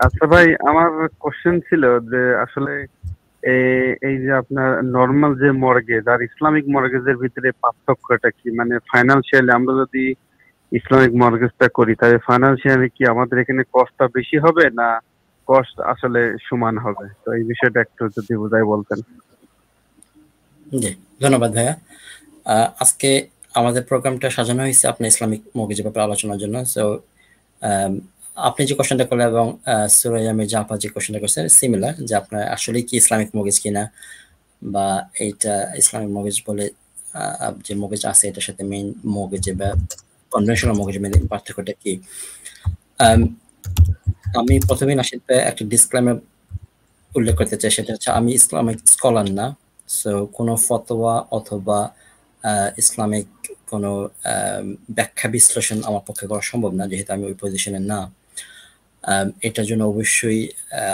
আচ্ছা ভাই, আমার কোশ্চেন ছিল যে আসলে এই যে আপনার নর্মাল যে মর্গেজ আর ইসলামিক মর্গেজের ভিতরে পার্থক্যটা কি? মানে ফাইন্যান্সিয়ালি আমরা যদি ইসলামিক মর্গেজটা করি তাহলে ফাইন্যান্সিয়ালি কি আমাদের এখানে কস্টটা বেশি হবে, না কস্ট আসলে সমান হবে? তো এই বিষয়টা একটু যদি বুঝাই বলতেন। জি, ধন্যবাদ ভাইয়া। আজকে আমাদের প্রোগ্রামটা সাজানো হয়েছে আপনার ইসলামিক মর্গেজের ব্যাপারে আলোচনার জন্য। সো আপনি যে কোশ্চেনটা করলেন এবং সুরাইয়া মির্জা আপা যে কোশ্চেনটা করছেন সিমিলার, যে আপনার আসলে কি ইসলামিক মর্গেজ কিনা, বা এইটা ইসলামিক মর্গেজ বলে যে মর্গেজ আছে এটার সাথে মেইন মর্গেজে বা কনভেনশনাল মর্গেজের মেইন পার্থক্যটা কি। আম, আমি প্রথমেই নাশিদ ভাই একটা ডিসক্লেমার উল্লেখ করতে চাই, সেটা হচ্ছে আমি ইসলামিক স্কলার না। সো কোনো ফতোয়া অথবা ইসলামিক কোনো ব্যাখ্যা বিশ্লেষণ আমার পক্ষে করা সম্ভব না, যেহেতু আমি ওই পজিশনে না। এটার জন্য অবশ্যই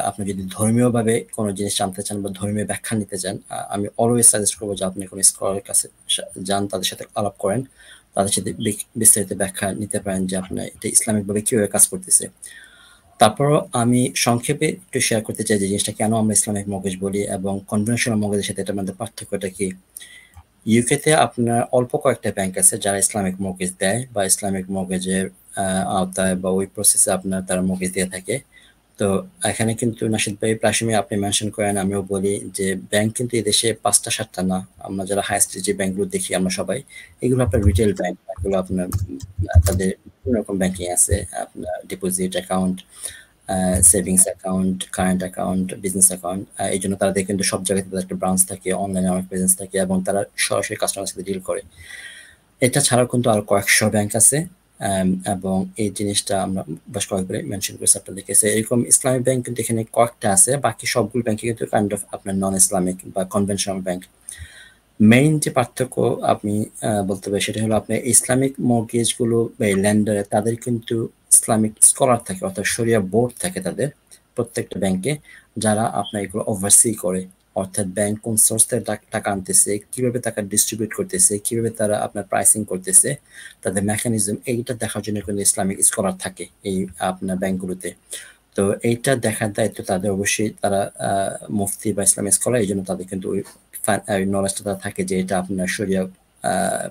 আপনি যদি ধর্মীয়ভাবে কোনো জিনিস জানতে চান বা ধর্মীয় ব্যাখ্যা নিতে চান, আমি অলওয়েজ সাজেস্ট করবো যে আপনি কোনো স্কলারের কাছে যান, তাদের সাথে আলাপ করেন, তাদের সাথে বিস্তারিত ব্যাখ্যা নিতে পারেন যে আপনার এটা ইসলামিকভাবে কিভাবে কাজ করতেছে। তারপরও আমি সংক্ষেপে একটু শেয়ার করতে চাই যে জিনিসটা কেন আমরা ইসলামিক মর্গেজ বলি এবং কনভেনশনাল মর্গেজের সাথে এটার মধ্যে পার্থক্যটা কি। ইউকেতে আপনার অল্প কয়েকটা ব্যাংক আছে যারা ইসলামিক মর্গেজ দেয় বা ইসলামিক মর্গেজের আওতায় বা ওই প্রসেসে আপনার তারা মর্গেজ দিয়ে থাকে। তো এখানে কিন্তু নাশিদ ভাই প্রায় সময় আপনি মেনশন করেন, আমিও বলি যে ব্যাংক কিন্তু এই দেশে ৫টা ৭টা না। আমরা যারা হাই স্ট্রিট যে ব্যাংকগুলো দেখি আমরা সবাই, এগুলো আপনার রিটেল ব্যাংক, এগুলো আপনার তাদের বিভিন্ন রকম ব্যাংকিং আছে, আপনার deposit account, savings account, current account, business account. এই জন্য তাদের কিন্তু সব জায়গায় তাদের একটা ব্রাঞ্চ থাকে, অনলাইনে অনেক প্রেজেন্স থাকে এবং তারা সরাসরি কাস্টমারের সাথে ডিল করে। এটা ছাড়াও কিন্তু আরো কয়েকশো ব্যাংক আছে, এবং এই জিনিসটা আমরা বেশ কয়েকবার মেনশন করেছি আপনাদের কাছে। এরকম ইসলামিক ব্যাংক কিন্তু এখানে কয়েকটা আছে, বাকি সবগুলো ব্যাংকে কিন্তু কাইন্ড অফ আপনার নন ইসলামিক বা কনভেনশনাল ব্যাংক। মেইন যে পার্থক্য আপনি বলতে পারেন সেটা হলো আপনার ইসলামিক মর্গেজ গুলো বা ল্যান্ডারে তাদের কিন্তু ইসলামিক স্কলার থাকে, অর্থাৎ শরিয়া বোর্ড থাকে তাদের প্রত্যেকটা ব্যাংকে, যারা আপনার এগুলো ওভারসি করে। অর্থাৎ ব্যাংক কোন সোর্স থেকে টাকা আনতেছে, কিভাবে টাকা ডিস্ট্রিবিউট করতেছে, কিভাবে তারা আপনার প্রাইসিং করতেছে, তাদের মেকানিজম, এইটা দেখার জন্য কিন্তু ইসলামিক স্কলার থাকে এই আপনার ব্যাংকগুলোতে। তো এইটা দেখার দায়িত্ব তাদের, অবশ্যই তারা মুফতি বা ইসলামিক স্কলার, এই জন্য তাদের কিন্তু ওই নলেজটা তারা থাকে যে এটা আপনার শরিয়া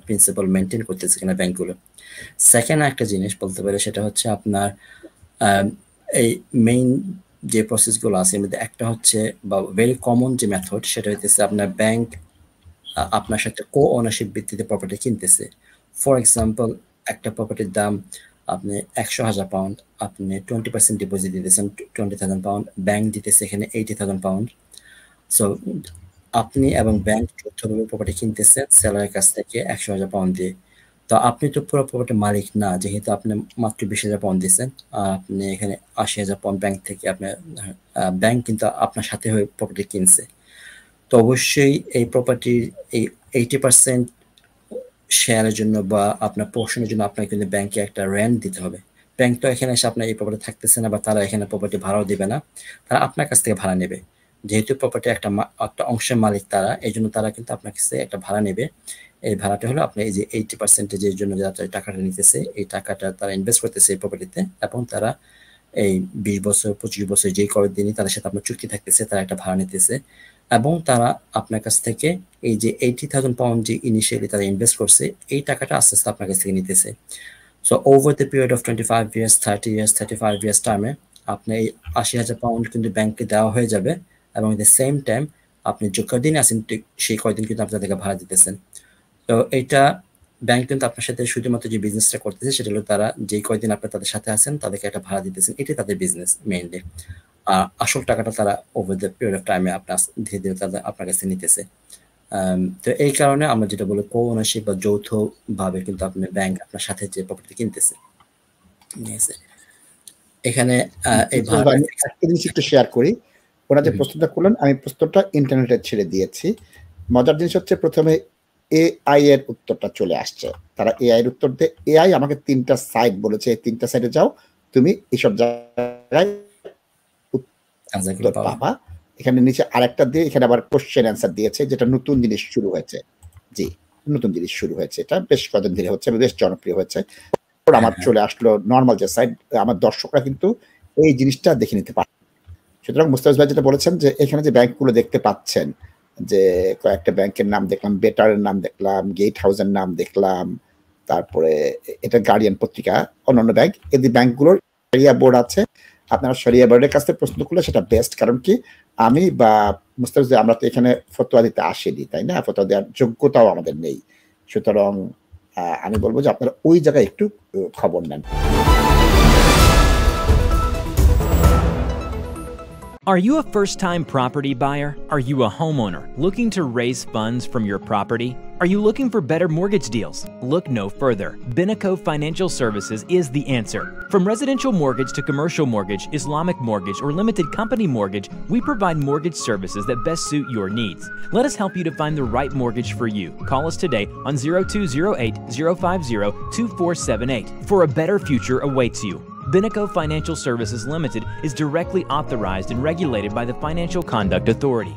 প্রিন্সিপাল মেনটেন করতেছে কিনা ব্যাংকগুলো। সেকেন্ড একটা জিনিস বলতে পারে সেটা হচ্ছে আপনার আহ, এই মেইন যে প্রসেসগুলো আছে এর মধ্যে একটা হচ্ছে বা ভেরি কমন যে মেথড সেটা হইতেছে আপনার ব্যাংক আপনার সাথে কো ওনারশিপ ভিত্তিতে প্রপার্টি কিনতেছে। ফর এক্সাম্পল, একটা প্রপার্টির দাম আপনি ১০০,০০০ পাউন্ড, আপনি 20% ডিপোজিট দিতেছেন 20,000 পাউন্ড, ব্যাংক দিতেছে এখানে 80,000 পাউন্ড। সো আপনি এবং ব্যাংক যৌথভাবে প্রপার্টি কিনতেছেন সেলারের কাছ থেকে ১০০,০০০ পাউন্ড দিয়ে। তো আপনি তো পুরো প্রপার্টির মালিক না, যেহেতু আপনি মাত্র 20,০০০ পাউন্ড দিচ্ছেন। আর আপনি এখানে ৮০,০০০ পাউন্ড ব্যাংক থেকে আপনার ব্যাংক কিন্তু আপনার সাথে হয়ে প্রপার্টি কিনছে। তো অবশ্যই এই প্রপার্টির এই 80% শেয়ারের জন্য বা আপনার পোর্শনের জন্য আপনাকে কিন্তু ব্যাংকে একটা রেন্ট দিতে হবে। ব্যাংক তো এখানে এসে আপনার এই প্রপার্টি থাকতেছে না, বা তারা এখানে প্রপার্টি ভাড়াও দিবে না, তারা আপনার কাছ থেকে ভাড়া নেবে। যেহেতু প্রপার্টি একটা অংশের মালিক তারা, এই জন্য তারা কিন্তু আপনার কাছে একটা ভাড়া নেবে। এই ভাড়াটা হলো আপনি এই যে 80%-এর জন্য যারা টাকাটা নিতেছে, এই টাকাটা তারা ইনভেস্ট করতেছে এই প্রপার্টিতে, এবং তারা এই ২০ বছর ২৫ বছর যেই কয়দিনই তাদের সাথে আপনার চুক্তি থাকতেছে তারা একটা ভাড়া নিতেছে, এবং তারা আপনার কাছ থেকে এই যে 80,000 পাউন্ড যে ইনিশিয়ালি তারা ইনভেস্ট করছে, এই টাকাটা আস্তে আস্তে আপনার কাছ থেকে নিতেছে। So over the period of 25 years, 30 years, 35 years টার্মে আপনি এই ৮০,০০০ পাউন্ড কিন্তু ব্যাংকে দেওয়া হয়ে যাবে, এবং এট দ্য সেম টাইম আপনি যে কদিন আছেন সেই কয়দিন কিন্তু আপনি তাদেরকে ভাড়া দিতেছেন। তো এইটা ব্যাংক কিন্তু আপনার সাথে শুধুমাত্র যে বিজনেসটা করতেছে সেটা হলো তারা যেই কয়দিন আপনি তাদের সাথে আছেন তাদেরকে একটা ভাড়া দিতেছেন, এটাই তাদের বিজনেস মেইনলি। আসল টাকাটা তারা ওভার দ্য পিরিয়ড অফ টাইমে আপনার ধীরে ধীরে তাদের আপনার কাছে নিতেছে। তো এই কারণে আমরা যেটা বলি কো ওনারশিপ বা যৌথ ভাবে কিন্তু আপনার ব্যাংক আপনার সাথে যে প্রপার্টি কিনতেছে নিয়েছে এখানে এই ভাড়াটা। আমি একটা জিনিস একটু শেয়ার করি। ওরা যে প্রশ্নটা করলেন আমি প্রশ্নটা ইন্টারনেটে ছেড়ে দিয়েছি। মজার জিনিস হচ্ছে প্রথমে এআই এর উত্তরটা চলে আসছে। তারা এআই এর উত্তর দিয়ে এআই আমাকে ৩টা সাইট বলেছে, এই ৩টা সাইটে যাও, তুমি এইসব জায়গায় উত্তর পাবা। এখানে নিচে আরেকটা দিয়ে এখানে আবার কোশ্চেন অ্যান্সার দিয়েছে, যেটা নতুন জিনিস শুরু হয়েছে। জি, নতুন জিনিস শুরু হয়েছে, এটা বেশ কদিন ধরে হচ্ছে, বেশ জনপ্রিয় হয়েছে। আমার চলে আসলো নর্মাল যে সাইট। আমার দর্শকরা কিন্তু এই জিনিসটা দেখে নিতে পারেন। সুতরাং মুস্তাফিজ ভাই যেটা বলেছেন যে এখানে যে ব্যাংকগুলো দেখতে পাচ্ছেন, যে কয়েকটা ব্যাংকের নাম দেখলাম, বেটারের নাম দেখলাম, গেট হাউসের নাম দেখলাম, তারপরে এটা গার্ডিয়ান পত্রিকা, অন্যান্য ব্যাংক, এই ব্যাংকগুলোর শরিয়া বোর্ড আছে। আপনারা শরিয়া বোর্ডের কাছে প্রশ্ন করলে সেটা বেস্ট। কারণ কি, আমি বা মুস্তাফিজ আমরা তো এখানে ফতোয়া দিতে আসিনি, তাই না? ফতোয়া দেওয়ার যোগ্যতাও আমাদের নেই। সুতরাং আমি বলবো যে আপনারা ওই জায়গায় একটু খবর নেন। Are you a first-time property buyer? Are you a homeowner looking to raise funds from your property? Are you looking for better mortgage deals? Look no further. Binaco Financial Services is the answer. From residential mortgage to commercial mortgage, Islamic mortgage, or limited company mortgage, we provide mortgage services that best suit your needs. Let us help you to find the right mortgage for you. Call us today on 0208-050-2478. For a better future awaits you. Binaco Financial Services Limited is directly authorized and regulated by the Financial Conduct Authority.